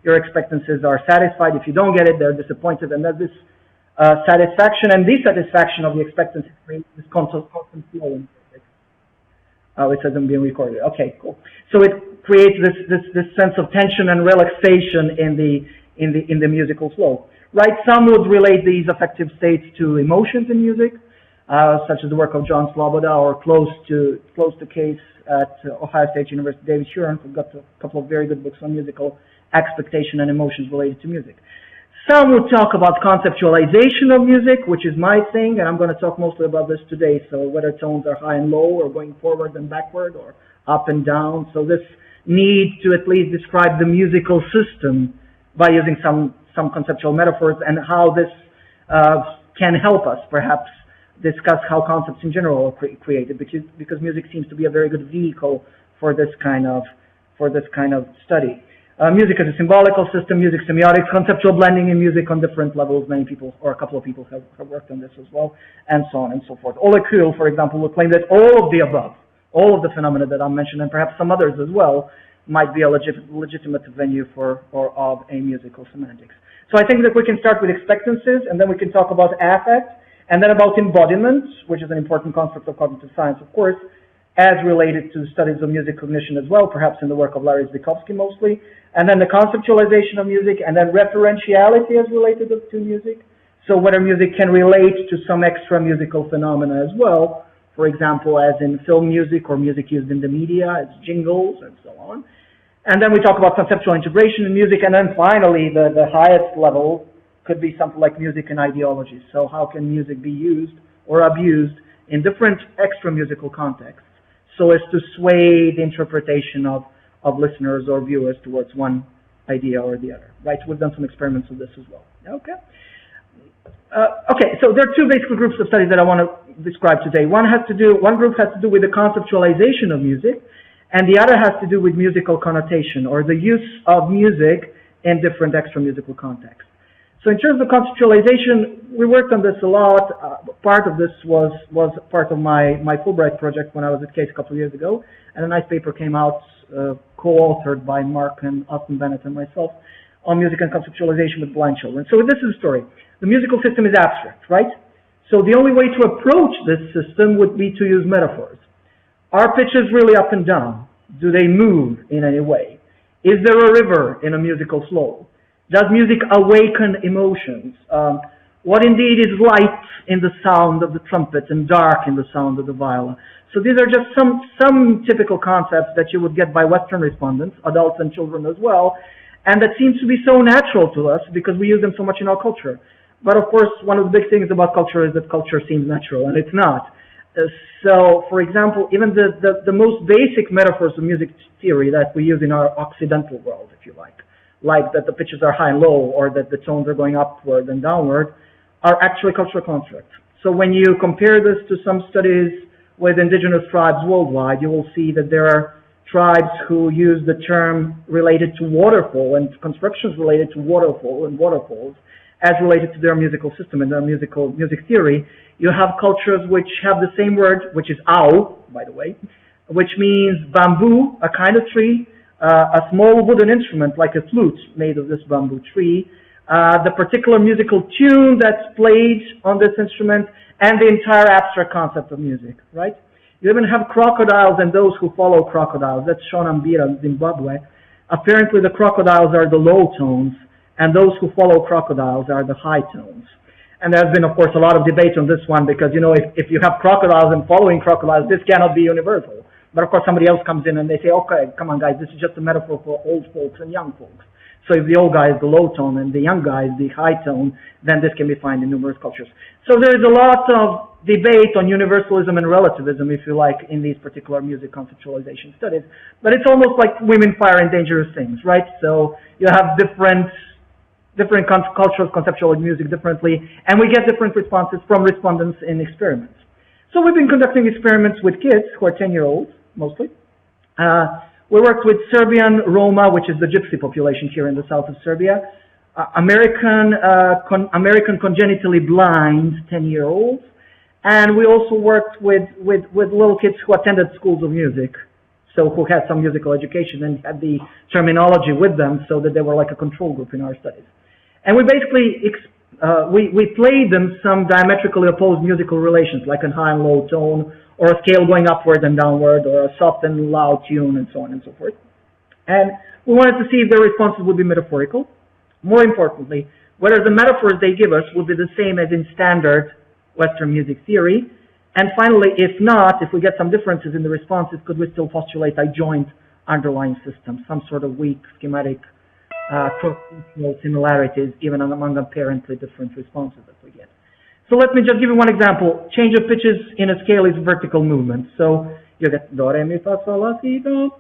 your expectancies are satisfied. If you don't get it, they're disappointed, and there's this satisfaction and dissatisfaction of the expectancy creates this constant flow in music. Oh, it says I'm being recorded. Okay, cool. So it creates this sense of tension and relaxation in the musical flow. Right? Some would relate these affective states to emotions in music, such as the work of John Sloboda, or close to case at Ohio State University, David Shuren, who got a couple of very good books on musical expectation and emotions related to music. Some would talk about conceptualization of music, which is my thing, and I'm going to talk mostly about this today. So whether tones are high and low, or going forward and backward, or up and down. So this need to at least describe the musical system by using some conceptual metaphors, and how this can help us perhaps discuss how concepts in general are created, because music seems to be a very good vehicle for this kind of study. Music as a symbolical system, music semiotics, conceptual blending in music on different levels. Many people, or a couple of people, have worked on this as well, and so on and so forth. Oleg Kuhl, for example, will claim that all of the above, all of the phenomena that I mentioned, and perhaps some others as well, might be a legitimate venue for or of a musical semantics. So I think that we can start with expectancies, and then we can talk about affect, and then about embodiment, which is an important concept of cognitive science, of course, as related to studies of music cognition as well, perhaps in the work of Larry Zbykovsky mostly, and then the conceptualization of music, and then referentiality as related to music. So whether music can relate to some extra musical phenomena as well, for example, as in film music or music used in the media, as jingles and so on. And then we talk about conceptual integration in music, and then finally the highest level could be something like music and ideology. So how can music be used or abused in different extra musical contexts so as to sway the interpretation of listeners or viewers towards one idea or the other, right? We've done some experiments with this as well. Okay. Okay, so there are two basic groups of studies that I want to describe today. One group has to do with the conceptualization of music, and the other has to do with musical connotation, or the use of music in different extra musical contexts. So in terms of conceptualization, we worked on this a lot. Part of this was part of my Fulbright project when I was at Case a couple of years ago, and a nice paper came out, co-authored by Mark and Austin Bennett and myself, on music and conceptualization with blind children. So this is the story. The musical system is abstract, right? So the only way to approach this system would be to use metaphors. Are pitches really up and down? Do they move in any way? Is there a river in a musical flow? Does music awaken emotions? What indeed is light in the sound of the trumpet and dark in the sound of the viola? So these are just some typical concepts that you would get by Western respondents, adults and children as well, and that seems to be so natural to us because we use them so much in our culture. But of course, one of the big things about culture is that culture seems natural, and it's not. So, for example, even the most basic metaphors of music theory that we use in our Occidental world, if you like that the pitches are high and low, or that the tones are going upward and downward, are actually cultural constructs. So when you compare this to some studies with indigenous tribes worldwide, you will see that there are tribes who use the term related to waterfall and constructions related to waterfall and waterfalls as related to their musical system and their music theory. You have cultures which have the same word, which is ao, by the way, which means bamboo, a kind of tree, a small wooden instrument like a flute made of this bamboo tree, the particular musical tune that's played on this instrument, and the entire abstract concept of music, right? You even have crocodiles and those who follow crocodiles. That's Shonambira, Zimbabwe. Apparently the crocodiles are the low tones, and those who follow crocodiles are the high tones. And there's been, of course, a lot of debate on this one because, you know, if you have crocodiles and following crocodiles, this cannot be universal. But, of course, somebody else comes in and they say, okay, come on, guys, this is just a metaphor for old folks and young folks. So if the old guy is the low tone and the young guy is the high tone, then this can be found in numerous cultures. So there is a lot of debate on universalism and relativism, if you like, in these particular music conceptualization studies. But it's almost like women, fire, and dangerous things, right? So you have different cultures conceptualize music differently, and we get different responses from respondents in experiments. So we've been conducting experiments with kids who are 10-year-olds, mostly. We worked with Serbian Roma, which is the gypsy population here in the south of Serbia, American congenitally blind 10-year-olds, and we also worked with little kids who attended schools of music, so who had some musical education and had the terminology with them so that they were like a control group in our studies. And we basically, we played them some diametrically opposed musical relations, like a high and low tone, or a scale going upward and downward, or a soft and loud tune, and so on and so forth. And we wanted to see if their responses would be metaphorical. More importantly, whether the metaphors they give us would be the same as in standard Western music theory. And finally, if not, if we get some differences in the responses, could we still postulate a joint underlying system, some sort of weak schematic cross-functional similarities, even among apparently different responses that we get. So let me just give you one example. Change of pitches in a scale is vertical movement. So you get do, re, mi, fa, sol, la, si, do,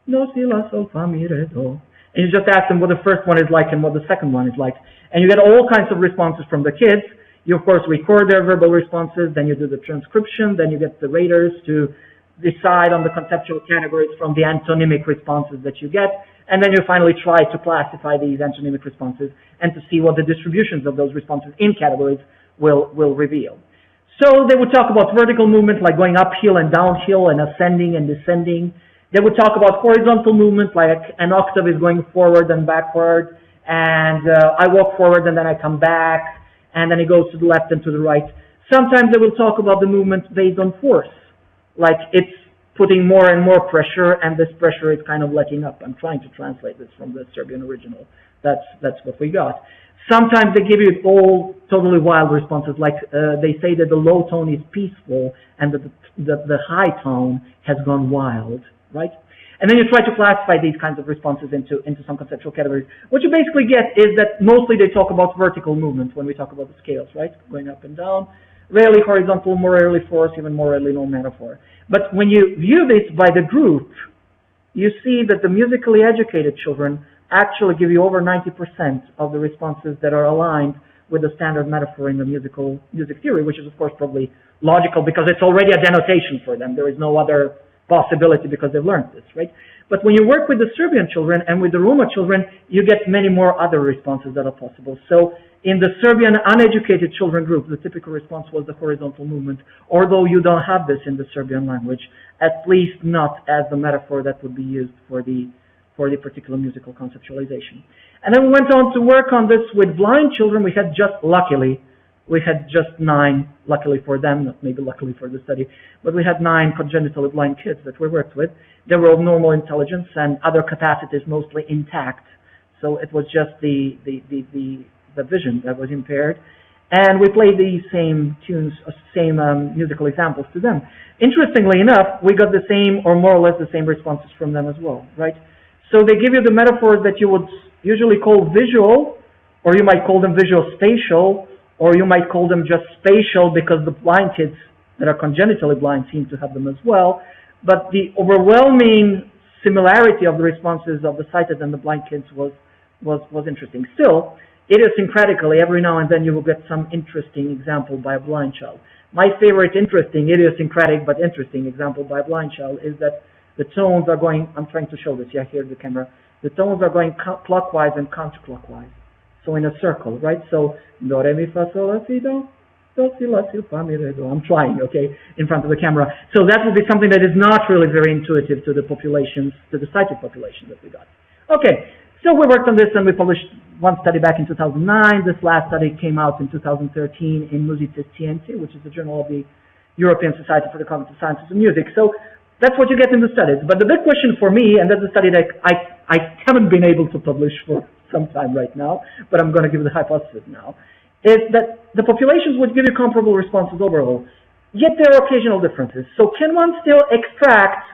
si, la, sol, fa, mi, re, do. And you just ask them what the first one is like and what the second one is like. And you get all kinds of responses from the kids. You, of course, record their verbal responses, then you do the transcription, then you get the raters to decide on the conceptual categories from the antonymic responses that you get, and then you finally try to classify these antonymic responses and to see what the distributions of those responses in categories will reveal. So they would talk about vertical movement, like going uphill and downhill and ascending and descending. They would talk about horizontal movement, like an octave is going forward and backward, and I walk forward and then I come back, and then it goes to the left and to the right. Sometimes they will talk about the movement based on force, like it's putting more and more pressure, and this pressure is kind of letting up. I'm trying to translate this from the Serbian original. That's what we got. Sometimes they give you all totally wild responses, like they say that the low tone is peaceful and that the high tone has gone wild, right? And then you try to classify these kinds of responses into some conceptual categories. What you basically get is that mostly they talk about vertical movement when we talk about the scales, right? Going up and down. Rarely horizontal, more rarely force, even more rarely no metaphor. But when you view this by the group, you see that the musically educated children actually give you over 90% of the responses that are aligned with the standard metaphor in the music theory, which is, of course, probably logical because it's already a denotation for them. There is no other possibility because they've learned this, right? But when you work with the Serbian children and with the Roma children, you get many more other responses that are possible. So in the Serbian uneducated children group, the typical response was the horizontal movement, although you don't have this in the Serbian language, at least not as the metaphor that would be used for the particular musical conceptualization. And then we went on to work on this with blind children. We had just 9, luckily for them, not maybe luckily for the study, but we had 9 congenitally blind kids that we worked with. They were of normal intelligence and other capacities mostly intact. So it was just the vision that was impaired. And we played these same tunes, same musical examples to them. Interestingly enough, we got the same or more or less the same responses from them as well, right? So they give you the metaphors that you would usually call visual, or you might call them visual spatial, or you might call them just spatial because the blind kids that are congenitally blind seem to have them as well. But the overwhelming similarity of the responses of the sighted and the blind kids was interesting. Still, idiosyncratically, every now and then you will get some interesting example by a blind child. My favorite interesting, idiosyncratic but interesting example by a blind child is that the tones are going, I'm trying to show this, yeah, here's the camera. The tones are going clockwise and counterclockwise. So in a circle, right? So, do, re, mi, fa, sol, la, si, do, si, la, si, fa, mi, re, do. I'm trying, okay, in front of the camera. So that would be something that is not really very intuitive to the populations, to the sighted population that we got. Okay, so we worked on this and we published one study back in 2009. This last study came out in 2013 in Musice Scienze, which is the journal of the European Society for the Cognitive Sciences of Music. So that's what you get in the studies. But the big question for me, and that's a study that I haven't been able to publish for some time right now, but I'm going to give you the hypothesis now, is that the populations would give you comparable responses overall, yet there are occasional differences. So can one still extract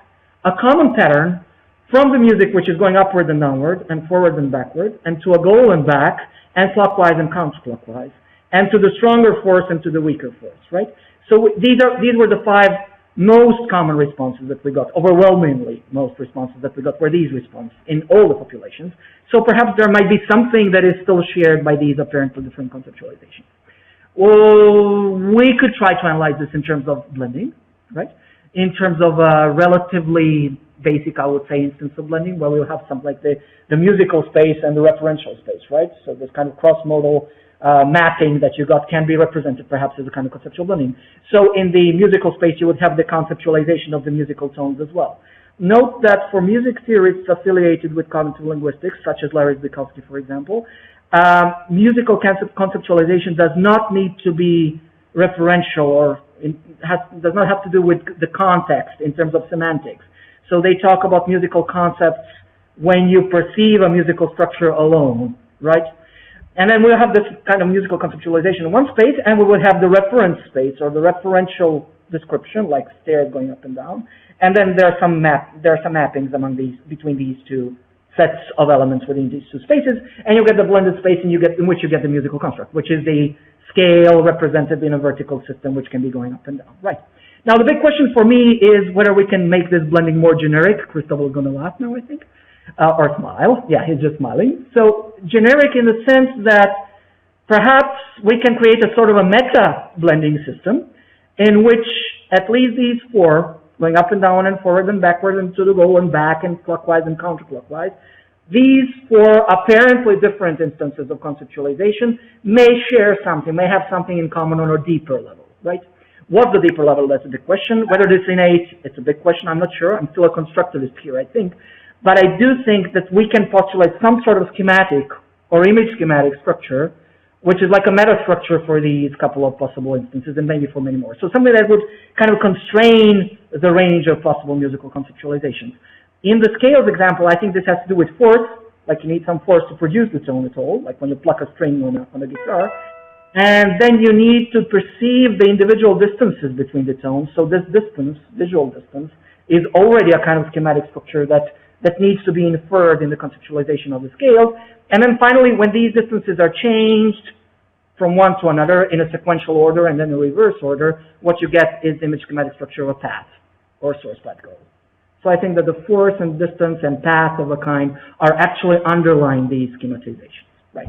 a common pattern from the music which is going upward and downward and forward and backward and to a goal and back and clockwise and counterclockwise and to the stronger force and to the weaker force, right? So these were the 5 most common responses that we got. Overwhelmingly, most responses that we got were these responses in all the populations. So perhaps there might be something that is still shared by these apparently different conceptualizations. Well, we could try to analyze this in terms of blending, right? In terms of relatively basic, I would say, instance of blending, where we'll have something like the musical space and the referential space, right? So this kind of cross-modal mapping that you got can be represented perhaps as a kind of conceptual blending. So in the musical space, you would have the conceptualization of the musical tones as well. note that for music theorists affiliated with cognitive linguistics, such as Larry Zbikowski, for example, musical conceptualization does not need to be referential or does not have to do with the context in terms of semantics. So they talk about musical concepts when you perceive a musical structure alone, right? And then we'll have this kind of musical conceptualization in one space, and we will have the reference space or the referential description, like stairs going up and down. And then there are some mappings between these two sets of elements within these two spaces, and you get the blended space in which you get the musical construct, which is the scale represented in a vertical system, which can be going up and down, right? Now, the big question for me is whether we can make this blending more generic. Cristobal is going to laugh now, I think, or smile. Yeah, he's just smiling. So generic in the sense that perhaps we can create a sort of a meta blending system in which at least these four, going up and down and forward and backward and to the goal and back and clockwise and counterclockwise, these four apparently different instances of conceptualization may share something, may have something in common on a deeper level, right? What's the deeper level? That's a big question. Whether it's innate, it's a big question. I'm not sure. I'm still a constructivist here, I think. But I do think that we can postulate some sort of schematic or image schematic structure, which is like a meta structure for these couple of possible instances and maybe for many more. So something that would kind of constrain the range of possible musical conceptualizations. In the scales example, I think this has to do with force, like you need some force to produce the tone at all, like when you pluck a string on a guitar. And then you need to perceive the individual distances between the tones. So this distance, visual distance, is already a kind of schematic structure that needs to be inferred in the conceptualization of the scale. And then finally, when these distances are changed from one to another in a sequential order and then a reverse order, what you get is the image schematic structure of a path or source path goal. So I think that the force and distance and path of a kind are actually underlying these schematizations, right?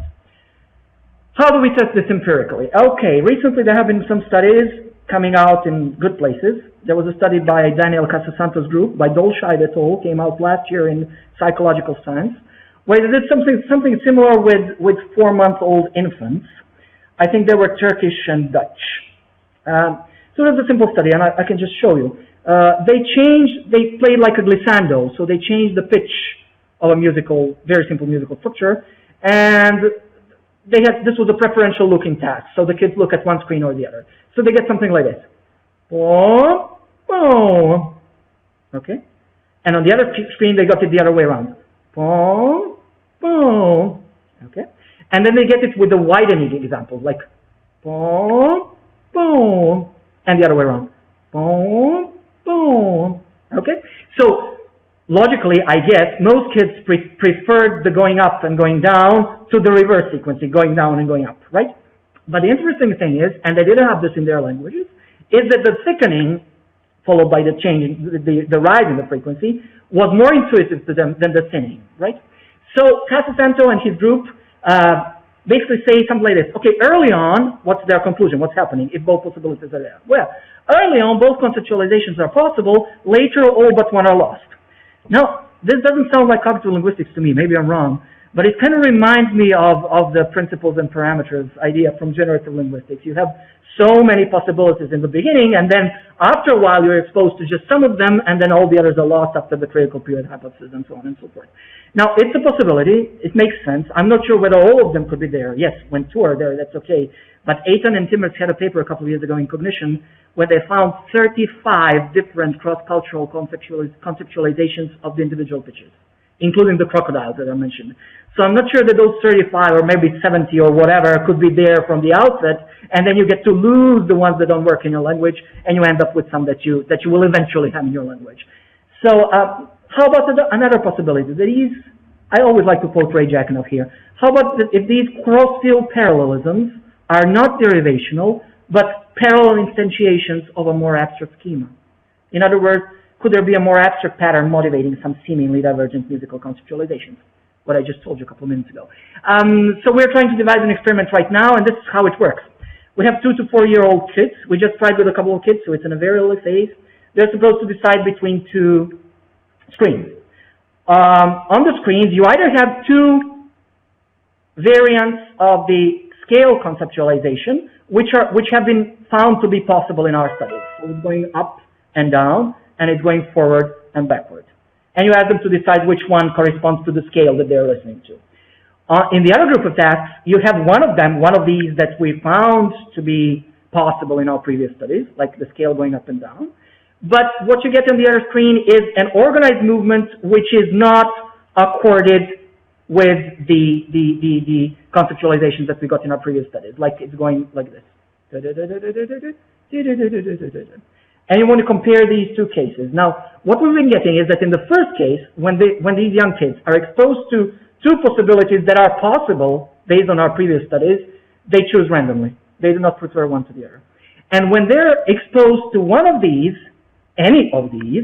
How do we test this empirically? Okay, recently there have been some studies coming out in good places. There was a study by Daniel Casasanto's group, by Dolscheid et al., came out last year in Psychological Science, where they did something similar with 4-month-old infants. I think they were Turkish and Dutch. So it was a simple study, and I can just show you. They played like a glissando, so they changed the pitch of a very simple musical structure, and this was a preferential looking task, so the kids look at one screen or the other. So they get something like this. Boom, boom. Okay? And on the other screen, they got it the other way around. Boom, boom. Okay? And then they get it with the widening example, like boom, boom, and the other way around. Boom, boom. Okay? So logically, I guess, most kids preferred the going up and going down to the reverse sequencing, going down and going up, right? But the interesting thing is, and they didn't have this in their languages, is that the thickening, followed by the change, the rise in the frequency, was more intuitive to them than the thinning, right? So Casasanto and his group basically say something like this. Okay, early on, what's their conclusion? What's happening if both possibilities are there? Well, early on, both conceptualizations are possible. Later, all but one are lost. Now, this doesn't sound like cognitive linguistics to me. Maybe I'm wrong. But it kind of reminds me of the principles and parameters idea from generative linguistics. You have so many possibilities in the beginning, and then after a while you're exposed to just some of them, and then all the others are lost after the critical period hypothesis and so on and so forth. Now, it's a possibility. It makes sense. I'm not sure whether all of them could be there. Yes, when two are there, that's okay. But Eitan and Timmers had a paper a couple of years ago in Cognition where they found 35 different cross-cultural conceptualizations of the individual pitches, including the crocodiles that I mentioned. So I'm not sure that those 35 or maybe 70 or whatever could be there from the outset, and then you get to lose the ones that don't work in your language, and you end up with some that you will eventually have in your language. So how about another possibility? I always like to quote Ray Jackanoff here. How about if these cross-field parallelisms are not derivational, but parallel instantiations of a more abstract schema? In other words, could there be a more abstract pattern motivating some seemingly divergent musical conceptualizations? What I just told you a couple of minutes ago. So we're trying to devise an experiment right now, and this is how it works. We have 2 to 4-year-old kids. We just tried with a couple of kids, so it's in a very early phase. They're supposed to decide between 2 screens. On the screens, you either have 2 variants of the scale conceptualization, which have been found to be possible in our studies. So it's going up and down, and it's going forward and backward. and you ask them to decide which one corresponds to the scale that they're listening to. In the other group of tasks, you have one of these that we found to be possible in our previous studies, like the scale going up and down. But what you get on the other screen is an organized movement which is not accorded with the conceptualizations that we got in our previous studies. Like it's going like this. And you want to compare these two cases. Now, what we've been getting is that in the first case, when these young kids are exposed to two possibilities that are possible based on our previous studies, they choose randomly. They do not prefer one to the other. And when they're exposed to one of these, any of these,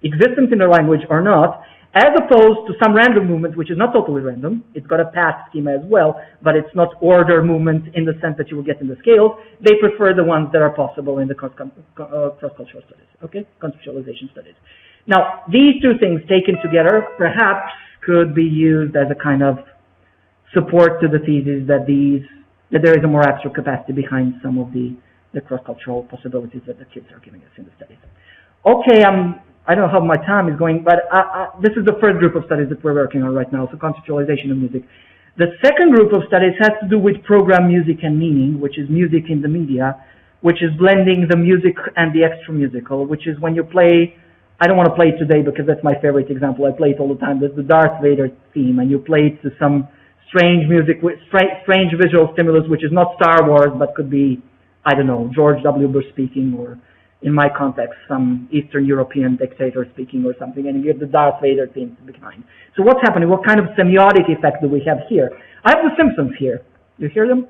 existent in their language or not, as opposed to some random movement, which is not totally random, it's got a path schema as well, but it's not order movement in the sense that you will get in the scales, they prefer the ones that are possible in the cross-cultural studies, okay, conceptualization studies. Now, these two things taken together perhaps could be used as a kind of support to the thesis that there is a more abstract capacity behind some of the cross-cultural possibilities that the kids are giving us in the studies. Okay, I don't know how my time is going, but this is the first group of studies that we're working on right now, so conceptualization of music. The second group of studies has to do with program music and meaning, which is music in the media, which is blending the music and the extra musical, which is when you play, I don't want to play it today because that's my favorite example, I play it all the time, there's the Darth Vader theme, and you play it to some strange music, with strange visual stimulus, which is not Star Wars, but could be, I don't know, George W. Bush speaking, or in my context, some Eastern European dictator speaking or something, and you get the Darth Vader theme behind. So what's happening? What kind of semiotic effect do we have here? I have the Simpsons here. You hear them?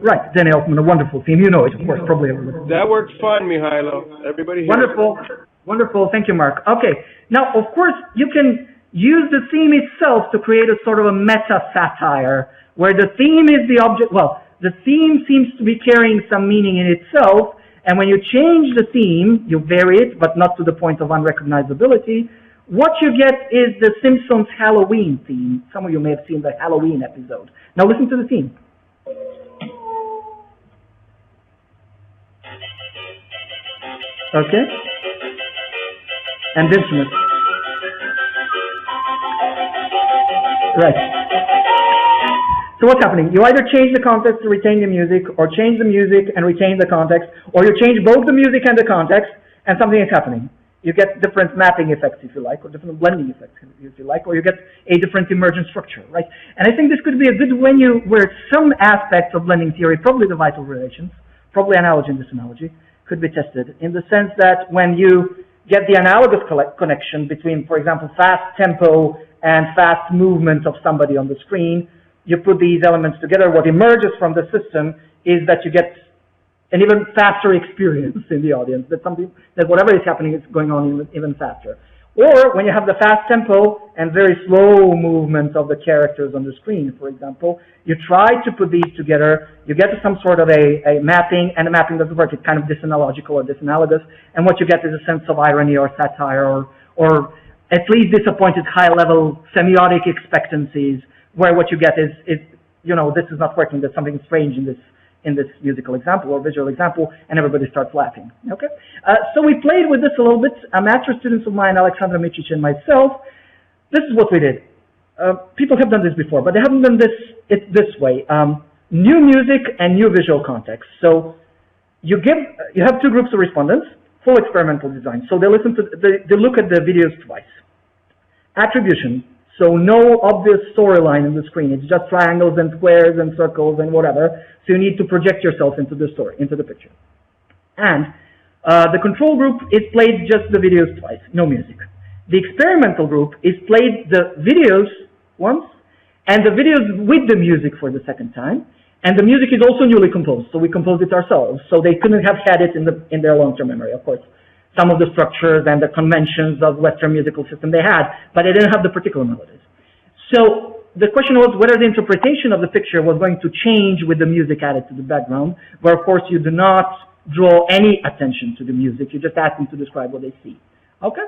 Right, Danny Elfman, a wonderful theme. You know it, of course, probably everybody. That works fine, Mihailo. Everybody here. Wonderful. Wonderful. Thank you, Mark. Okay. Now, of course, you can use the theme itself to create a sort of a meta-satire where the theme is the object. Well, the theme seems to be carrying some meaning in itself, and when you change the theme, you vary it, but not to the point of unrecognizability. What you get is the Simpsons Halloween theme. Some of you may have seen the Halloween episode. Now listen to the theme. Okay? And the instrument. Right. So what's happening? You either change the context to retain the music, or change the music and retain the context, or you change both the music and the context, and something is happening. You get different mapping effects, if you like, or different blending effects, if you like, or you get a different emergent structure, right? And I think this could be a good venue where some aspects of blending theory, probably the vital relations, probably analogy and disanalogy, could be tested, in the sense that when you get the analogous connection between, for example, fast tempo and fast movement of somebody on the screen, you put these elements together, what emerges from the system is that you get an even faster experience in the audience, that whatever is happening is going on even faster. Or when you have the fast tempo and very slow movement of the characters on the screen, for example, you try to put these together, you get to some sort of a mapping, and the mapping doesn't work, it's kind of disanalogical or disanalogous, and what you get is a sense of irony or satire, or at least disappointed high-level semiotic expectancies, where what you get is, you know, this is not working, there's something strange in this musical example or visual example, and everybody starts laughing. Okay, so we played with this a little bit. Master students of mine, Alexandra Mičić and myself, this is what we did. People have done this before, but they haven't done this way. New music and new visual context. So you have two groups of respondents, full experimental design. So they look at the videos twice. Attribution. So no obvious storyline in the screen. It's just triangles and squares and circles and whatever. So you need to project yourself into the story, into the picture. And the control group is played just the videos twice, no music. The experimental group is played the videos once, and the videos with the music for the second time. And the music is also newly composed, so we composed it ourselves. So they couldn't have had it in their long-term memory, of course. Some of the structures and the conventions of Western musical system they had, but they didn't have the particular melodies. So the question was whether the interpretation of the picture was going to change with the music added to the background, where of course you do not draw any attention to the music, you just ask them to describe what they see. Okay?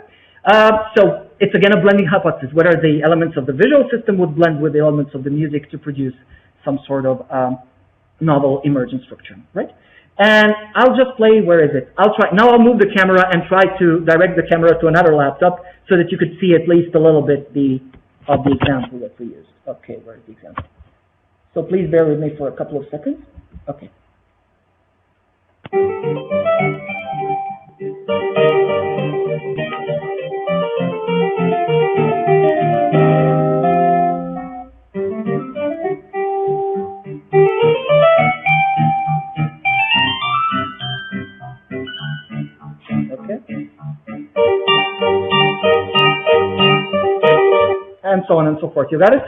So it's again a blending hypothesis, whether the elements of the visual system would blend with the elements of the music to produce some sort of novel emergent structure, right? And I'll just play, where is it? Now I'll move the camera and try to direct the camera to another laptop so that you could see at least a little bit of the example that we used. Okay, where is the example? So please bear with me for a couple of seconds. Okay. And so on and so forth. You got it?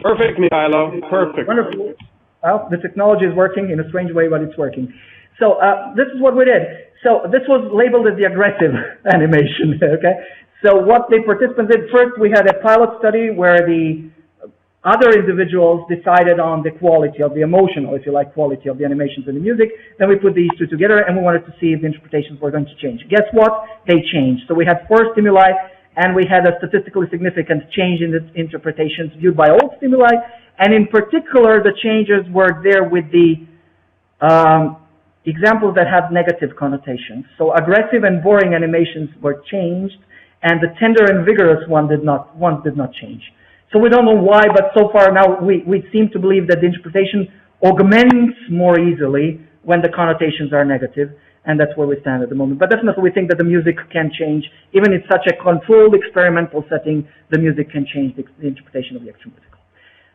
Perfect, Mihailo. Perfect. Wonderful. Well, the technology is working in a strange way, but it's working. So this is what we did. So this was labeled as the aggressive animation, okay? So what the participants did, first we had a pilot study where the other individuals decided on the quality of the emotional, if you like, quality of the animations and the music. Then we put these two together and we wanted to see if the interpretations were going to change. Guess what? They changed. So we had 4 stimuli and we had a statistically significant change in the interpretations viewed by all stimuli. And in particular, the changes were there with the examples that have negative connotations. So aggressive and boring animations were changed, and the tender and vigorous one did not change. So we don't know why, but so far now we seem to believe that the interpretation augments more easily when the connotations are negative, and that's where we stand at the moment. But definitely we think that the music can change. Even in such a controlled experimental setting, the music can change the interpretation of the extra musical.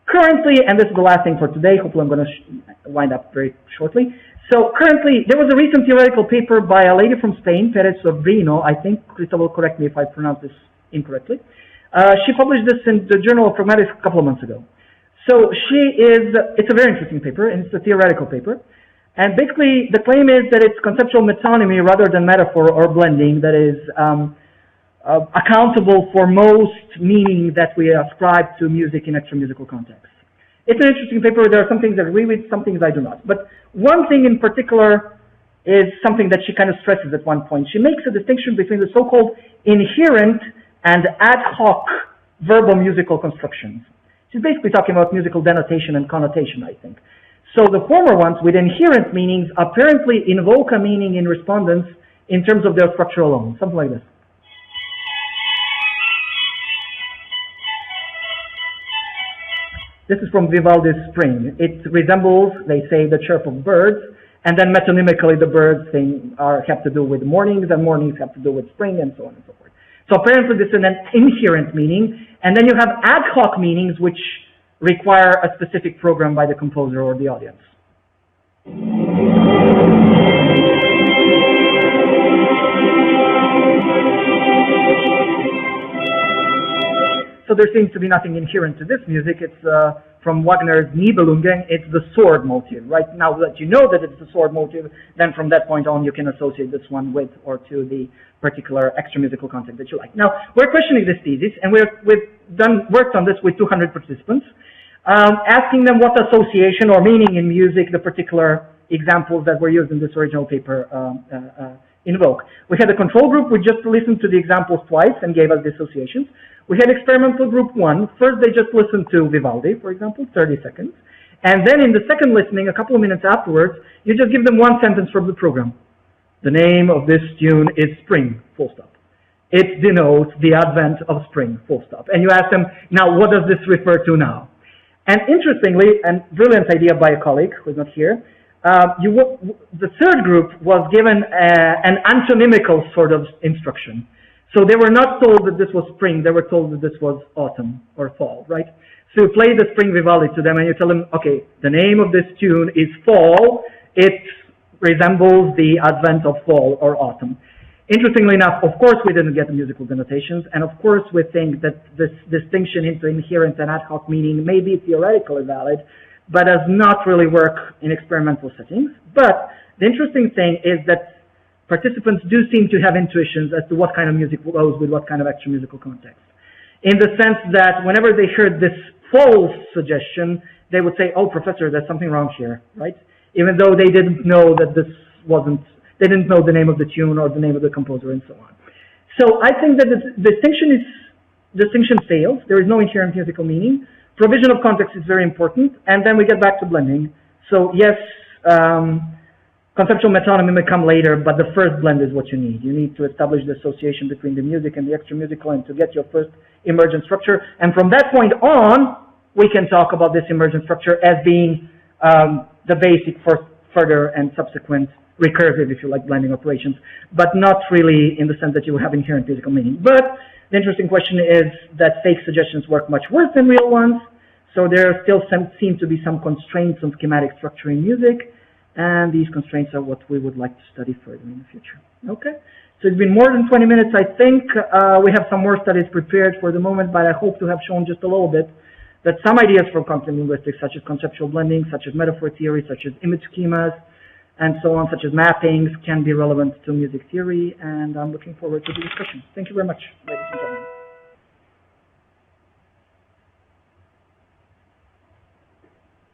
Currently, and this is the last thing for today, hopefully I'm going to wind up very shortly. So currently, there was a recent theoretical paper by a lady from Spain, Perez Sobrino, I think. Krista will correct me if I pronounce this incorrectly. She published this in the Journal of Pragmatics a couple of months ago. So it's a very interesting paper, and it's a theoretical paper. And basically, the claim is that it's conceptual metonymy rather than metaphor or blending that is accountable for most meaning that we ascribe to music in extra-musical contexts. It's an interesting paper. There are some things I agree with, some things I do not. But one thing in particular is something that she kind of stresses at one point. She makes a distinction between the so-called inherent and ad hoc verbal musical constructions. She's basically talking about musical denotation and connotation, I think. So the former ones with inherent meanings apparently invoke a meaning in respondents in terms of their structure alone, something like this. This is from Vivaldi's Spring. It resembles, they say, the chirp of birds, and then metonymically the birds have to do with mornings, and mornings have to do with spring, and so on and so forth. So apparently this is an inherent meaning, and then you have ad hoc meanings which require a specific program by the composer or the audience. So there seems to be nothing inherent to this music. It's from Wagner's Nibelungen. It's the sword motive. Right now that you know that it's the sword motive, then from that point on you can associate this one with or to the particular extra musical content that you like. Now we're questioning this thesis, and we've worked on this with 200 participants, asking them what association or meaning in music the particular examples that were used in this original paper invoke. We had a control group which just listened to the examples twice and gave us the associations. We had experimental group 1. First, they just listened to Vivaldi, for example, 30 seconds. And then in the second listening, a couple of minutes afterwards, you just give them one sentence from the program. The name of this tune is Spring, full stop. It denotes the advent of spring, full stop. And you ask them, now, what does this refer to now? And interestingly, and brilliant idea by a colleague who is not here, the third group was given an antonymical sort of instruction. So they were not told that this was spring, they were told that this was autumn or fall, right? So you play the Spring Vivaldi to them and you tell them, okay, the name of this tune is Fall. It resembles the advent of fall or autumn. Interestingly enough, of course we didn't get the musical denotations, and of course we think that this distinction into inherent and ad hoc meaning may be theoretically valid, but does not really work in experimental settings. But the interesting thing is that participants do seem to have intuitions as to what kind of music goes with what kind of extra musical context. In the sense that whenever they heard this false suggestion, they would say, oh, professor, there's something wrong here, right? Even though they didn't know that this wasn't, they didn't know the name of the tune or the name of the composer and so on. So I think that the distinction fails. There is no inherent musical meaning. Provision of context is very important, and then we get back to blending. So yes, conceptual metonymy may come later, but the first blend is what you need. You need to establish the association between the music and the extra musical, and to get your first emergent structure. And from that point on, we can talk about this emergent structure as being the basic for further and subsequent recursive, if you like, blending operations, but not really in the sense that you have inherent musical meaning. But the interesting question is that fake suggestions work much worse than real ones, so there still seem to be some constraints on schematic structure in music, and these constraints are what we would like to study further in the future. Okay, so it's been more than 20 minutes, I think. We have some more studies prepared for the moment, but I hope to have shown just a little bit that some ideas from content linguistics, such as conceptual blending, such as metaphor theory, such as image schemas, and so on, such as mappings, can be relevant to music theory, and I'm looking forward to the discussion. Thank you very much, ladies and gentlemen.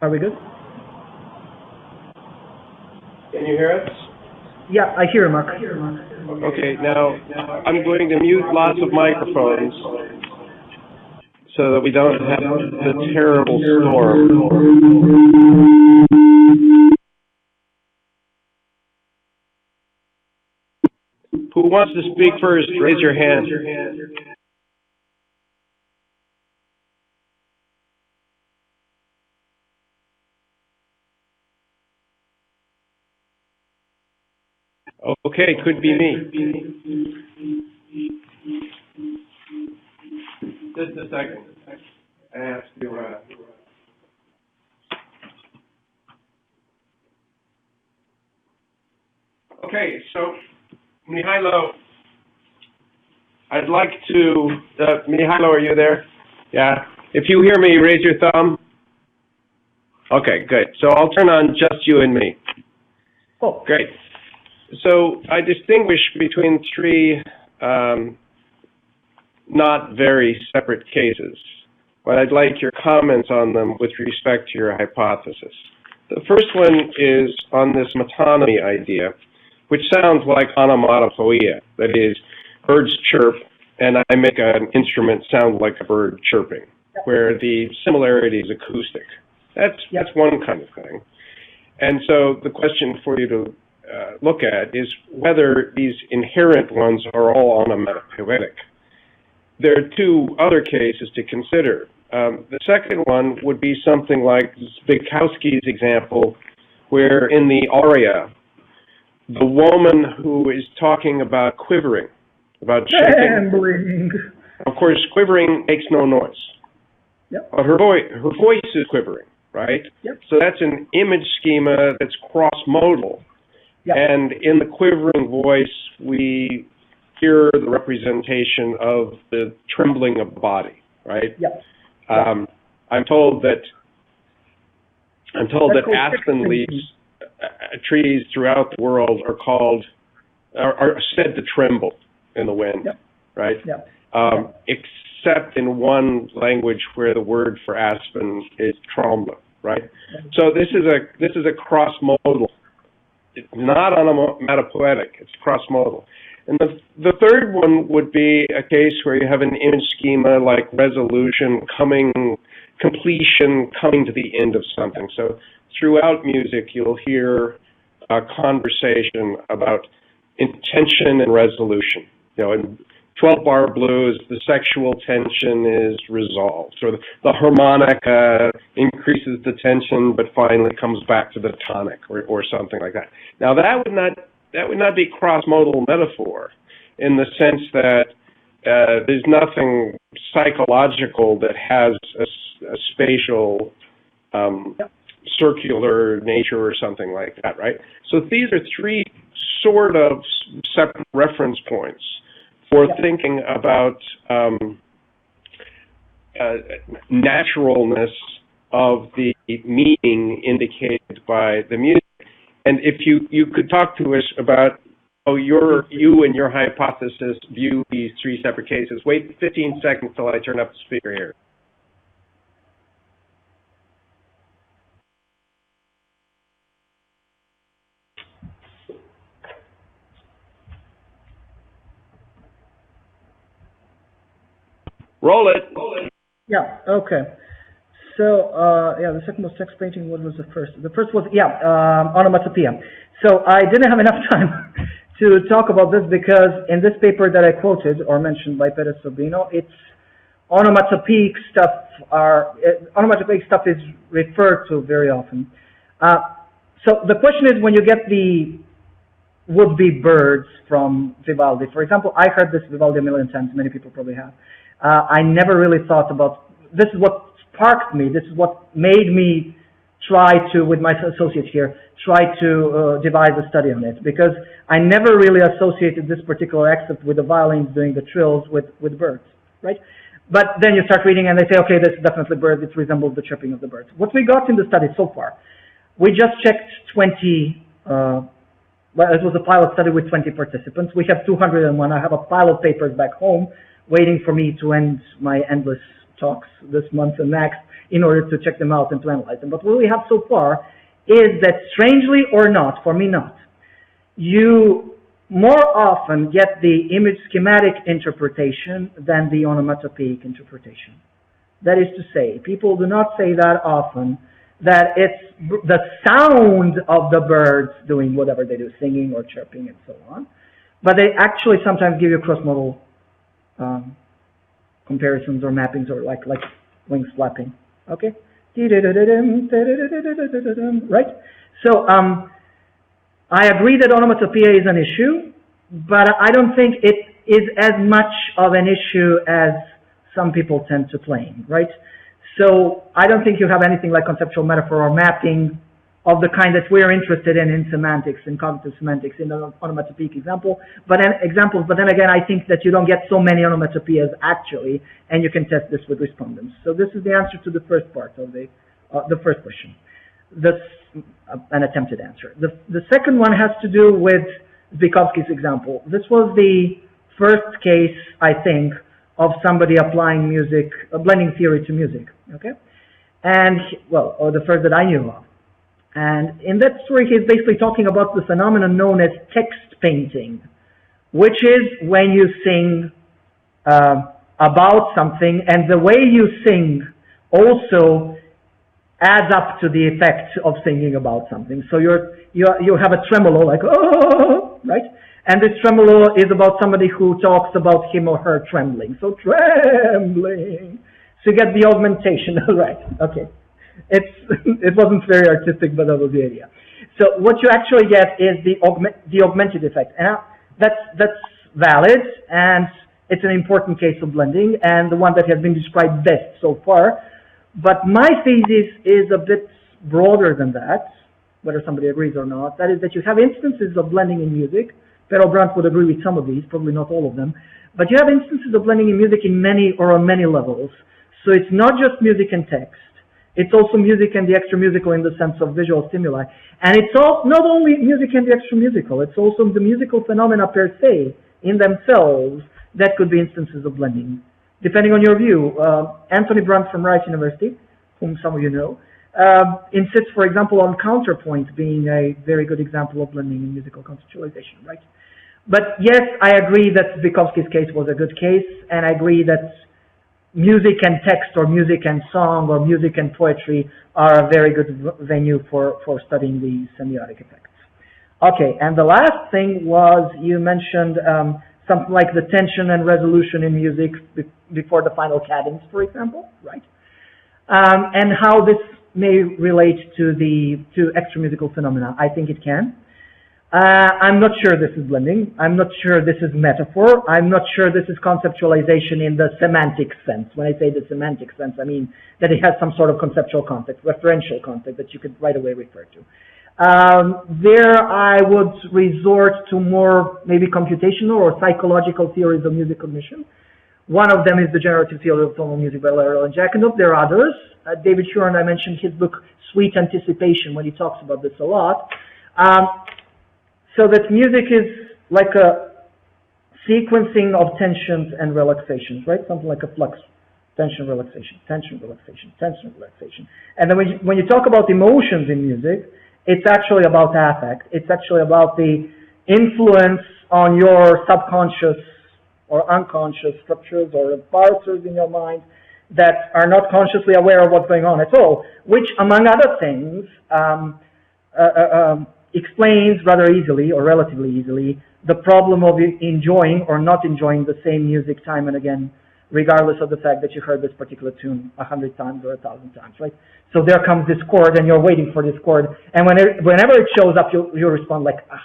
Are we good? Can you hear us? Yeah, I hear you, Mark. Okay, now I'm going to mute lots of microphones so that we don't have the terrible storm. Who wants to speak first? Raise your hand. Okay, could be me. Just a second. I have to. Okay, so Mihailo, I'd like to. Mihailo, are you there? Yeah. If you hear me, raise your thumb. Okay, good. So I'll turn on just you and me. Oh, great. So I distinguish between three not very separate cases, but I'd like your comments on them with respect to your hypothesis. The first one is on this metonymy idea, which sounds like onomatopoeia, that is, birds chirp, and I make an instrument sound like a bird chirping, where the similarity is acoustic. That's one kind of thing. And so the question for you to look at is whether these inherent ones are all onomatopoetic. There are two other cases to consider. The second one would be something like Zbigkowski's example, where in the aria, the woman who is talking about quivering, about shaking. Of course, quivering makes no noise. Yep. But her voice is quivering, right? Yep. So that's an image schema that's cross-modal. Yep. And in the quivering voice, we hear the representation of the trembling of the body, right? Yep. I'm told that aspen leaves, trees throughout the world are said to tremble in the wind, yep. right? Yep. Except in one language where the word for aspen is tremble, right? Yep. So this is a cross-modal. It's not onomatopoetic, it's cross-modal. And the third one would be a case where you have an image schema like resolution, completion, coming to the end of something. So throughout music, you'll hear a conversation about intention and resolution. You know, in 12-bar blues, the sexual tension is resolved. So the harmonica increases the tension, but finally comes back to the tonic or something like that. Now, that would not be cross-modal metaphor in the sense that there's nothing psychological that has a spatial circular nature or something like that, right? So these are three sort of separate reference points for thinking about naturalness of the meaning indicated by the music. And if you could talk to us about how you and your hypothesis view these three separate cases. Wait 15 seconds till I turn up the speaker here. Roll it. Yeah, okay. So, yeah, the second was text painting. What was the first? The first was, onomatopoeia. So I didn't have enough time to talk about this because in this paper that I quoted or mentioned by Perez Sobrino, it's onomatopoeic stuff is referred to very often. So the question is, when you get the would-be birds from Vivaldi, for example, I heard this Vivaldi a million times, many people probably have. I never really thought about, this is what sparked me, this is what made me try to, with my associate here, try to devise a study on it, because I never really associated this particular excerpt with the violins doing the trills with birds, right? But then you start reading and they say, okay, this is definitely birds, it resembles the chirping of the birds. What we got in the study so far, we just checked 20, well, it was a pilot study with 20 participants. We have 201. I have a pile of papers back home waiting for me to end my endless talks this month and next in order to check them out and to analyze them. But what we have so far is that, strangely or not, for me not, you more often get the image schematic interpretation than the onomatopoeic interpretation. That is to say, people do not say that often that it's the sound of the birds doing whatever they do, singing or chirping and so on, but they actually sometimes give you cross-modal comparisons or mappings, or like wings flapping. Okay, right? So I agree that onomatopoeia is an issue, but I don't think it is as much of an issue as some people tend to claim, right? So I don't think you have anything like conceptual metaphor or mapping of the kind that we're interested in semantics, in cognitive semantics, in the onomatopoeic example. But then again, I think that you don't get so many onomatopoeias actually, and you can test this with respondents. So this is the answer to the first part of the first question. An attempted answer. The second one has to do with Zbykovsky's example. This was the first case, I think, of somebody applying music, blending theory to music, okay? And, well, or the first that I knew of. And in that story, he's basically talking about the phenomenon known as text painting, which is when you sing about something, and the way you sing also adds up to the effect of singing about something. So you have a tremolo, like, oh, right? And this tremolo is about somebody who talks about him or her trembling. So trembling. So you get the augmentation, right? Okay. It wasn't very artistic, but that was the idea. So what you actually get is the augmented effect. And that's valid, and it's an important case of blending, and the one that has been described best so far. But my thesis is a bit broader than that, whether somebody agrees or not. That is that you have instances of blending in music. Perel Brandt would agree with some of these, probably not all of them. But you have instances of blending in music in many or on many levels. So it's not just music and text. It's also music and the extra-musical in the sense of visual stimuli. And it's not only music and the extra-musical, it's also the musical phenomena per se, in themselves, that could be instances of blending. Depending on your view, Anthony Brandt from Rice University, whom some of you know, insists, for example, on counterpoint being a very good example of blending in musical conceptualization, right? But yes, I agree that Zbykovsky's case was a good case, and I agree that music and text, or music and song, or music and poetry are a very good venue for studying the semiotic effects. Okay, and the last thing was, you mentioned something like the tension and resolution in music before the final cadence, for example, right? And how this may relate to extra-musical phenomena. I think it can. I'm not sure this is blending. I'm not sure this is metaphor. I'm not sure this is conceptualization in the semantic sense. When I say the semantic sense, I mean that it has some sort of conceptual context, referential context that you could right away refer to. There I would resort to more maybe computational or psychological theories of music cognition. One of them is the generative theory of tonal music by Laurel and Jackendoff. There are others. David Huron, I mentioned his book Sweet Anticipation when he talks about this a lot. So that music is like a sequencing of tensions and relaxations, right? Something like a flux. Tension, relaxation, tension, relaxation, tension, relaxation. And then when you talk about emotions in music, it's actually about affect. It's actually about the influence on your subconscious or unconscious structures or parsers in your mind that are not consciously aware of what's going on at all, which, among other things, explains rather easily, or relatively easily, the problem of enjoying or not enjoying the same music time and again, regardless of the fact that you heard this particular tune 100 times or 1,000 times, right? So there comes this chord, and you're waiting for this chord, and whenever it shows up, you respond like, ah,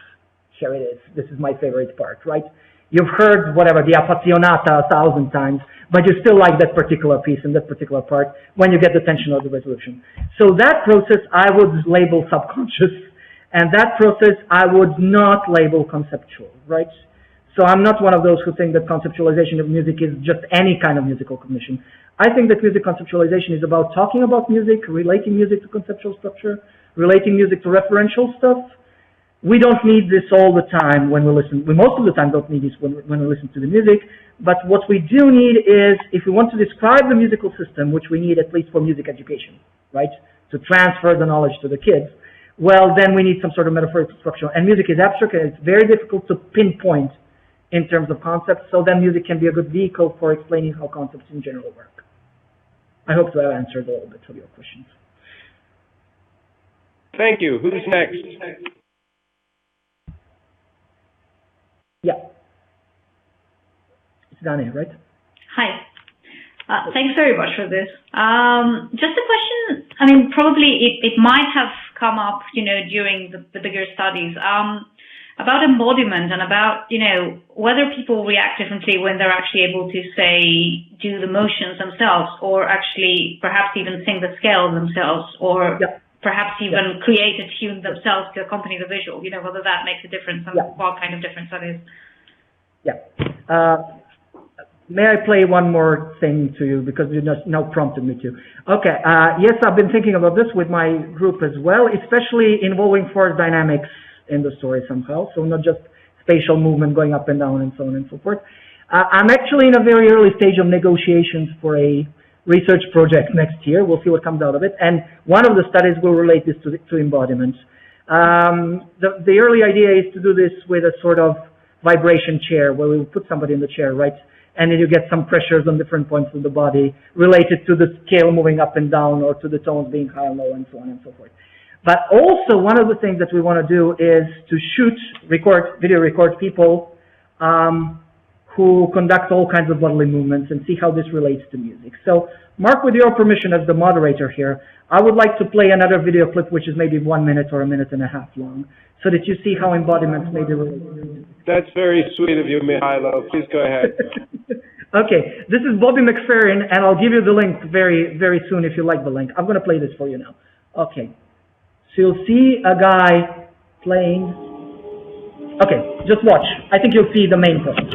here it is, this is my favorite part, right? You've heard, whatever, the Appassionata 1,000 times, but you still like that particular piece and that particular part when you get the tension of the resolution. So that process I would label subconscious, and that process I would not label conceptual, right? So I'm not one of those who think that conceptualization of music is just any kind of musical cognition. I think that music conceptualization is about talking about music, relating music to conceptual structure, relating music to referential stuff. We don't need this all the time when we listen. We most of the time don't need this when we listen to the music, but what we do need is, if we want to describe the musical system, which we need at least for music education, right, to transfer the knowledge to the kids, well, then we need some sort of metaphorical structure. And music is abstract, and it's very difficult to pinpoint in terms of concepts, so then music can be a good vehicle for explaining how concepts in general work. I hope to have answered a little bit of your questions. Thank you. Who's next? Yeah. It's Dani, right? Hi. Thanks very much for this. Just a question, I mean, probably it might have come up, during the bigger studies, about embodiment and about, whether people react differently when they're actually able to, say, do the motions themselves, or actually perhaps even sing the scale themselves, or perhaps even create a tune themselves to accompany the visual, whether that makes a difference and what kind of difference that is. Yeah. May I play one more thing to you, because you just now prompted me to. Okay, yes, I've been thinking about this with my group as well, especially involving force dynamics in the story somehow, so not just spatial movement going up and down and so on and so forth. I'm actually in a very early stage of negotiations for a research project next year. We'll see what comes out of it, and one of the studies will relate this to embodiment. The early idea is to do this with a sort of vibration chair, where we will put somebody in the chair, right? And then you get some pressures on different points of the body related to the scale moving up and down, or to the tones being high and low, and so on and so forth. But also, one of the things that we want to do is to video record people who conduct all kinds of bodily movements and see how this relates to music. So, Mark, with your permission as the moderator here, I would like to play another video clip which is maybe 1 minute or 1.5 minutes long, so that you see how embodiments may be related to music. That's very sweet of you, Mihailo. Please go ahead. Okay, this is Bobby McFerrin, and I'll give you the link very, very soon if you like the link. I'm going to play this for you now. Okay, so you'll see a guy playing. Okay, just watch. I think you'll see the main process.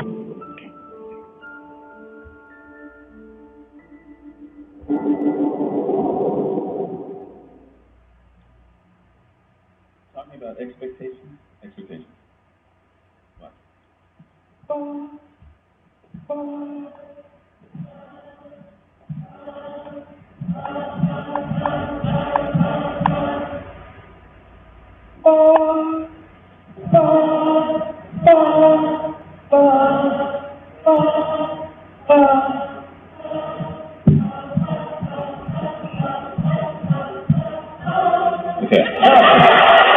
Talking about expectation. What? Okay.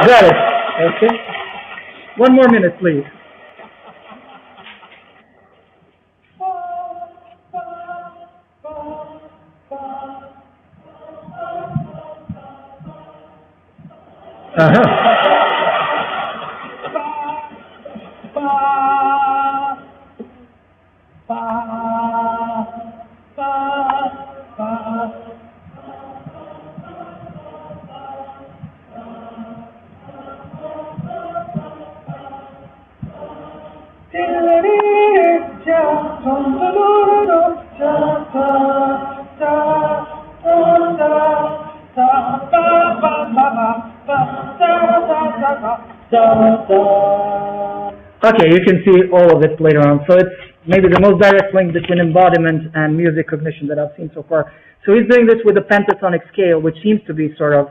Got it. Okay. 1 more minute, please. Okay, you can see all of it later on. So it's maybe the most direct link between embodiment and music cognition that I've seen so far. So he's doing this with a pentatonic scale, which seems to be sort of,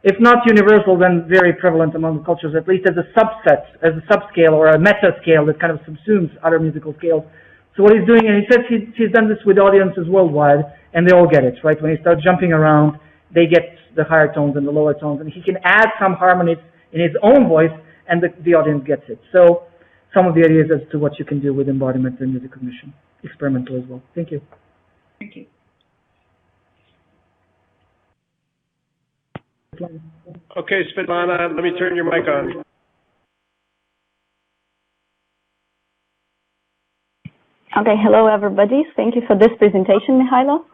if not universal, then very prevalent among the cultures, at least as a subset, as a subscale or a meta scale that kind of subsumes other musical scales. So what he's doing, and he says he's done this with audiences worldwide, and they all get it, right? When he starts jumping around, they get the higher tones and the lower tones, and he can add some harmonies in his own voice, and the audience gets it. So some of the ideas as to what you can do with embodiment and music cognition, experimental as well. Thank you. Thank you. Okay, Svetlana, let me turn your mic on. Okay, hello everybody. Thank you for this presentation, Mihailo.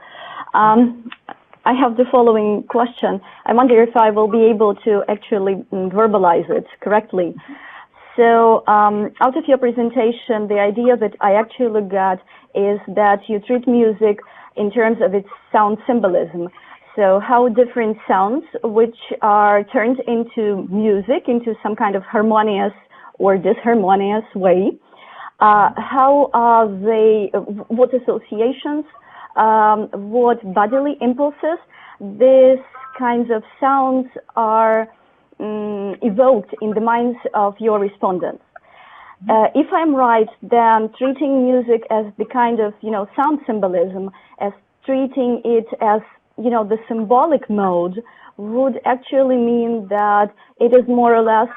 I have the following question. I wonder if I will be able to actually verbalize it correctly. So, out of your presentation, the idea that I actually got is that you treat music in terms of its sound symbolism. So how different sounds, which are turned into music, into some kind of harmonious or disharmonious way, how are they, what associations, what bodily impulses these kinds of sounds are evoked in the minds of your respondents. If I'm right, then treating music as the kind of, sound symbolism, as treating it as, the symbolic mode would actually mean that it is more or less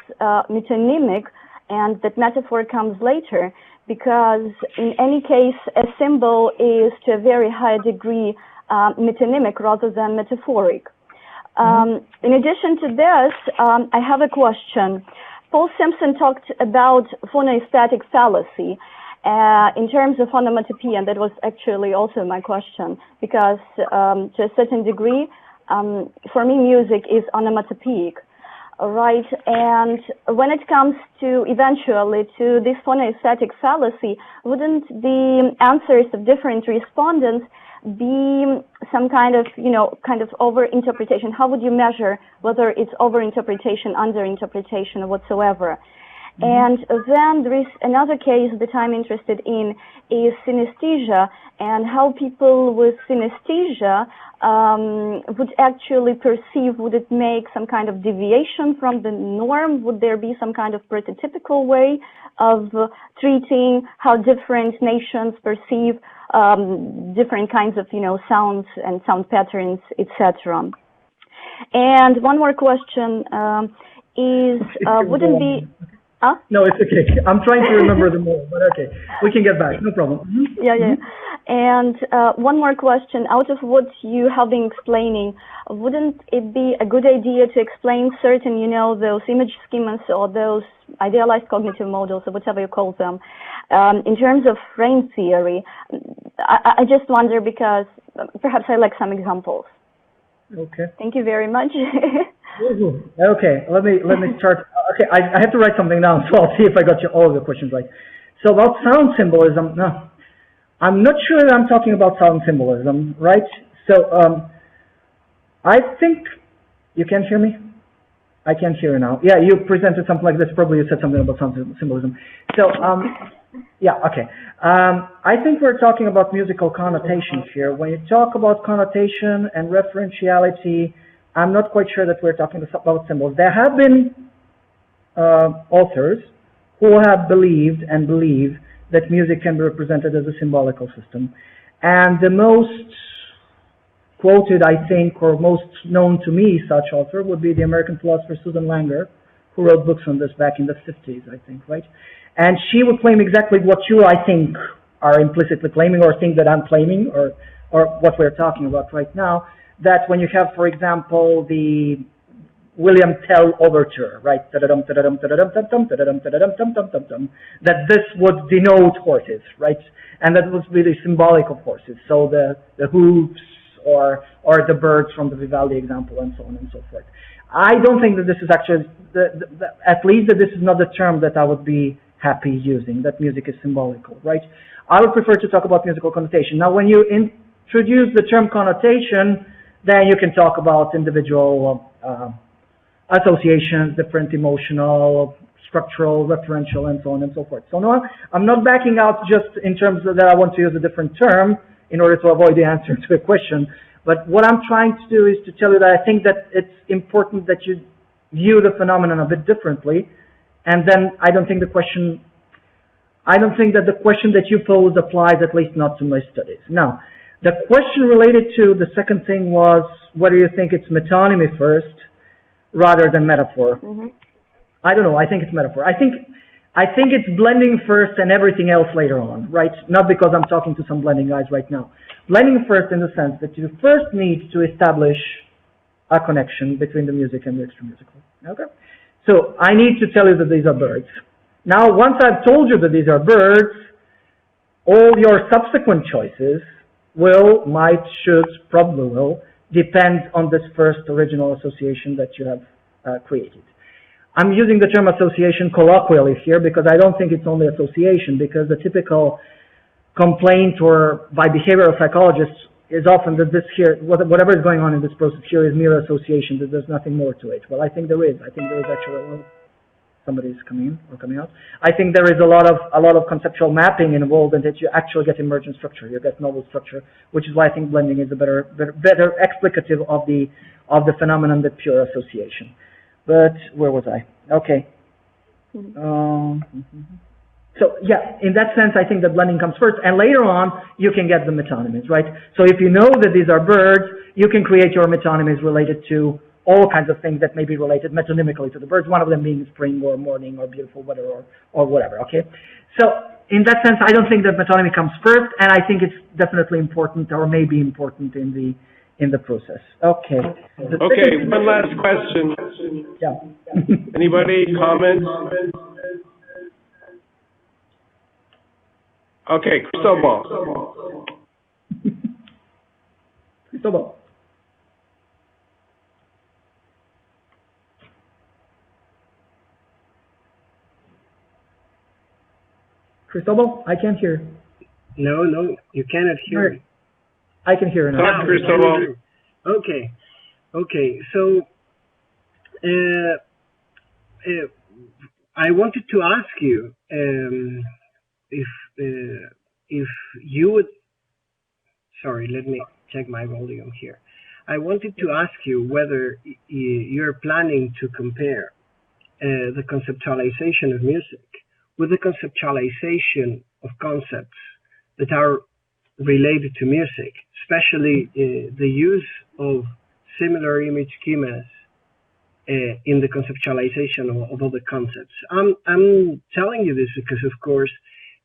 metonymic, and that metaphor comes later, because in any case, a symbol is to a very high degree metonymic rather than metaphoric. In addition to this, I have a question. Paul Simpson talked about phonoaesthetic fallacy in terms of onomatopoeia, and that was actually also my question, because to a certain degree, for me, music is onomatopoeic, right? And when it comes to eventually to this phonoaesthetic fallacy, wouldn't the answers of different respondents be some kind of, over-interpretation? How would you measure whether it's over-interpretation, under-interpretation, or whatsoever? And then there is another case that I'm interested in is synesthesia, and how people with synesthesia would actually perceive, would it make some kind of deviation from the norm? Would there be some kind of prototypical way of treating how different nations perceive different kinds of, sounds and sound patterns, etc.? And one more question is, wouldn't be... No, it's okay. I'm trying to remember them all, but okay. We can get back. No problem. Yeah. And one more question. Out of what you have been explaining, wouldn't it be a good idea to explain certain, those image schemas or those idealized cognitive models or whatever you call them, in terms of frame theory? I just wonder because perhaps I like some examples. Okay. Thank you very much. Okay, let me start. Okay, I have to write something down, so I'll see if I got all of the questions right. So about sound symbolism, no, I'm not sure that I'm talking about sound symbolism, right? So I think you can't hear me. I can't hear you now. Yeah, you presented something like this. Probably you said something about sound symbolism. So yeah, okay. I think we're talking about musical connotations here. When you talk about connotation and referentiality, I'm not quite sure that we're talking about symbols. There have been authors who have believed and believe that music can be represented as a symbolical system. And the most quoted, I think, or most known to me such author would be the American philosopher Susan Langer, who wrote books on this back in the 50s, I think, right? And she would claim exactly what you, I think, are implicitly claiming, or think that I'm claiming, or what we're talking about right now, that when you have, for example, the William Tell overture, right, that this would denote horses, right, and that was really symbolic of horses, so the hooves or the birds from the Vivaldi example, and so on and so forth. I don't think that this is actually, at least that this is not the term that I would be happy using, that music is symbolical, right? I would prefer to talk about musical connotation. Now, when you introduce the term connotation, then you can talk about individual associations, different emotional, structural, referential, and so on and so forth. So no, I'm not backing out just in terms of that I want to use a different term in order to avoid the answer to a question. But what I'm trying to do is to tell you that I think that it's important that you view the phenomenon a bit differently. And then I don't think the question, I don't think that the question that you posed applies, at least not to my studies. Now, the question related to the second thing was whether you think it's metonymy first rather than metaphor. I don't know. I think it's metaphor. I think it's blending first and everything else later on, right? Not because I'm talking to some blending guys right now. Blending first in the sense that you first need to establish a connection between the music and the extra-musical. Okay? So I need to tell you that these are birds. Now, once I've told you that these are birds, all your subsequent choices will, might, should, probably will, depend on this first original association that you have created. I'm using the term association colloquially here because I don't think it's only association, because the typical complaint or by behavioral psychologists is often that this here, whatever is going on in this process here is mere association, that there's nothing more to it. Well, I think there is. I think there is actually, somebody's coming in or coming out. I think there is a lot of conceptual mapping involved in that you actually get emergent structure, you get novel structure, which is why I think blending is a better explicative of the phenomenon than pure association. But where was I? Okay. So yeah, in that sense, I think that blending comes first, and later on, you can get the metonymies, right? So if you know that these are birds, you can create your metonymies related to all kinds of things that may be related metonymically to the birds, one of them being spring or morning or beautiful weather or whatever, okay? So in that sense, I don't think that metonymy comes first, and I think it's definitely important or may be important in the process. Okay. Okay, one last question. Yeah. Anybody, comments? Okay, Cristobal. Cristobal. Cristobal, I can't hear. No, you cannot hear me. I can hear now. Talk, Cristobal. Okay. So, I wanted to ask you if you would. Sorry, let me check my volume here. I wanted to ask you whether you're planning to compare the conceptualization of music with the conceptualization of concepts that are related to music, especially the use of similar image schemas in the conceptualization of other concepts. I'm telling you this because, of course,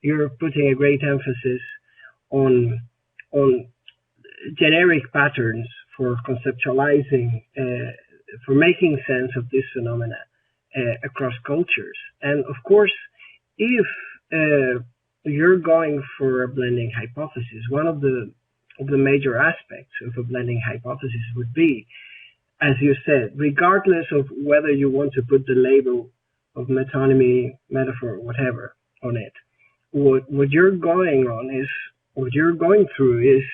you're putting a great emphasis on generic patterns for conceptualizing, for making sense of this phenomena across cultures. And of course, if you're going for a blending hypothesis, one of the major aspects of a blending hypothesis would be, as you said, regardless of whether you want to put the label of metonymy, metaphor, whatever on it, what you're going through is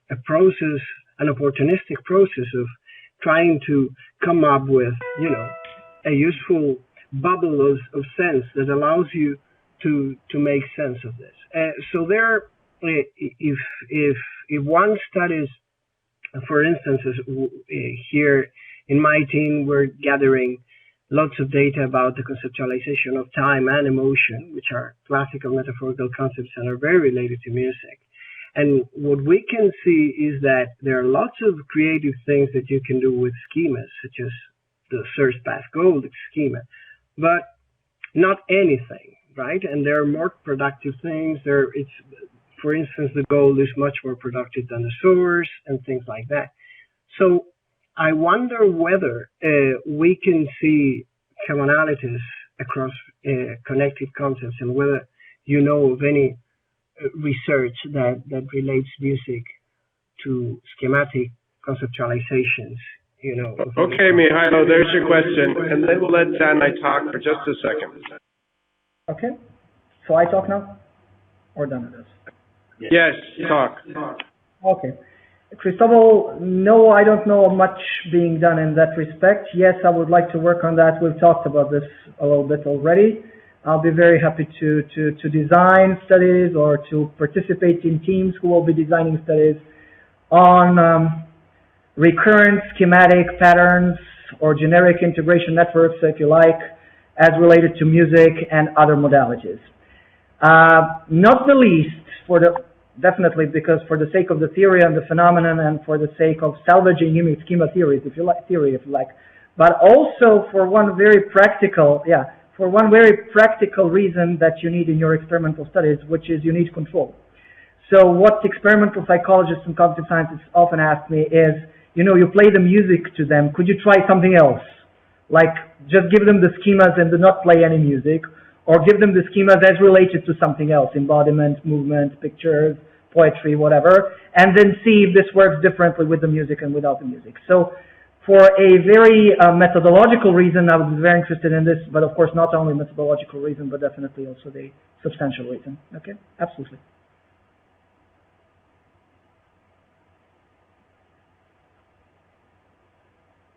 a process, an opportunistic process of trying to come up with, a useful bubble of sense that allows you to make sense of this. So there, if one studies, for instance, here in my team, we're gathering lots of data about the conceptualization of time and emotion, which are classical metaphorical concepts and are very related to music. And what we can see is that there are lots of creative things that you can do with schemas, such as the search path goal schema, but not anything, right? And there are more productive things. For instance, the goal is much more productive than the source and things like that. So I wonder whether we can see commonalities across connected concepts, and whether you know of any research that relates music to schematic conceptualizations. Okay, Mihailo, there's your question, and then we'll let Danai talk for just a second. Okay. So I talk now, or Dana does? Yes, talk. Okay. Cristobal, no, I don't know much being done in that respect. Yes, I would like to work on that. We've talked about this a little bit already. I'll be very happy to design studies or to participate in teams who will be designing studies on recurrent schematic patterns or generic integration networks, if you like, as related to music and other modalities. Not the least, definitely because for the sake of the theory and the phenomenon and for the sake of salvaging schema theories, if you like, but also for one very practical reason that you need in your experimental studies, which is you need control. So what experimental psychologists and cognitive scientists often ask me is, you play the music to them, could you try something else? Like, just give them the schemas and do not play any music, or give them the schemas as related to something else, embodiment, movement, pictures, poetry, whatever, and then see if this works differently with the music and without the music. So for a very methodological reason, I would be very interested in this, but of course not only methodological reason, but definitely also the substantial reason. Okay, absolutely.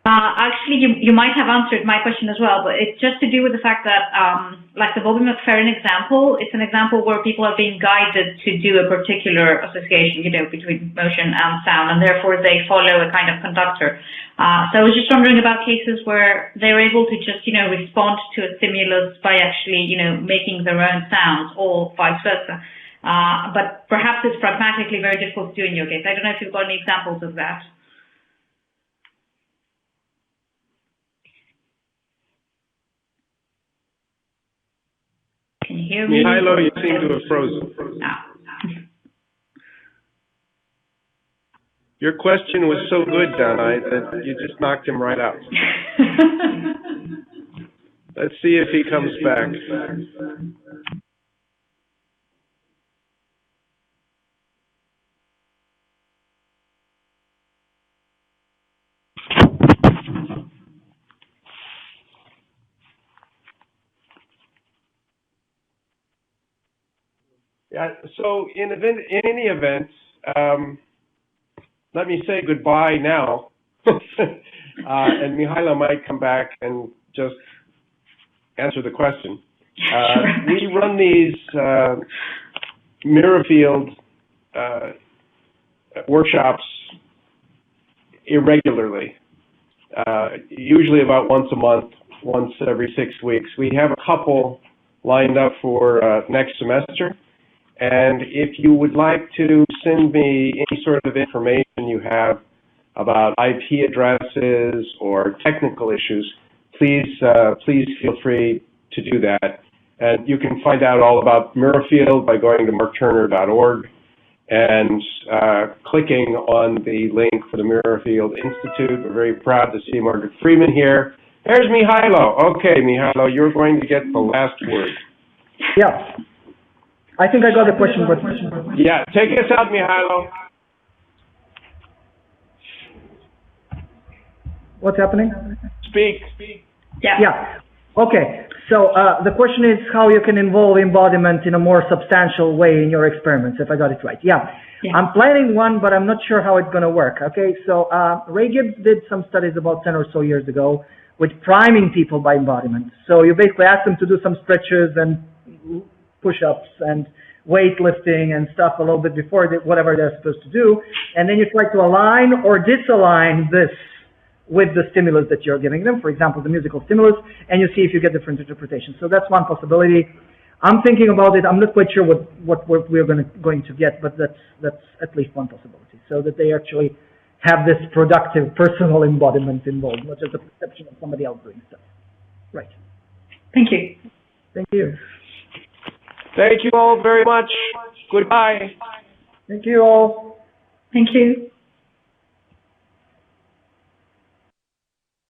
Actually, you might have answered my question as well, but it's just to do with the fact that, like the Bobby McFerrin example, it's an example where people are being guided to do a particular association, between motion and sound, and therefore they follow a kind of conductor. So I was just wondering about cases where they're able to just, respond to a stimulus by actually, making their own sounds, or vice versa. But perhaps it's pragmatically very difficult to do in your case. I don't know if you've got any examples of that. Can you hear me? Mihailo, you seem to have frozen. Your question was so good, Dana, that you just knocked him right out. Let's see if he comes back. Yeah, so in any event, let me say goodbye now, and Mihailo might come back and just answer the question. We run these Myrifield workshops irregularly, usually about once a month, once every 6 weeks. We have a couple lined up for next semester. And if you would like to send me any sort of information you have about IP addresses or technical issues, please feel free to do that. And you can find out all about Myrifield by going to markturner.org and clicking on the link for the Myrifield Institute. We're very proud to see Margaret Freeman here. There's Mihailo. Okay, Mihailo, you're going to get the last word. Yeah. I think I got the question, but... Yeah, take us out, Mihailo. What's happening? Speak. Yeah. Okay. So the question is how you can involve embodiment in a more substantial way in your experiments, if I got it right. Yeah. I'm planning one, but I'm not sure how it's going to work. Okay. So Ray Gibbs did some studies about 10 or so years ago with priming people by embodiment. So you basically ask them to do some stretches and push-ups and weightlifting and stuff a little bit before whatever they're supposed to do, and then you try to align or disalign this with the stimulus that you're giving them, for example, the musical stimulus, and you see if you get different interpretations. So that's one possibility. I'm thinking about it. I'm not quite sure what we're going to get, but that's at least one possibility, so that they actually have this productive personal embodiment involved, not just a perception of somebody else doing stuff. Right. Thank you. Thank you. Thank you all very much. Goodbye. Thank you all. Thank you.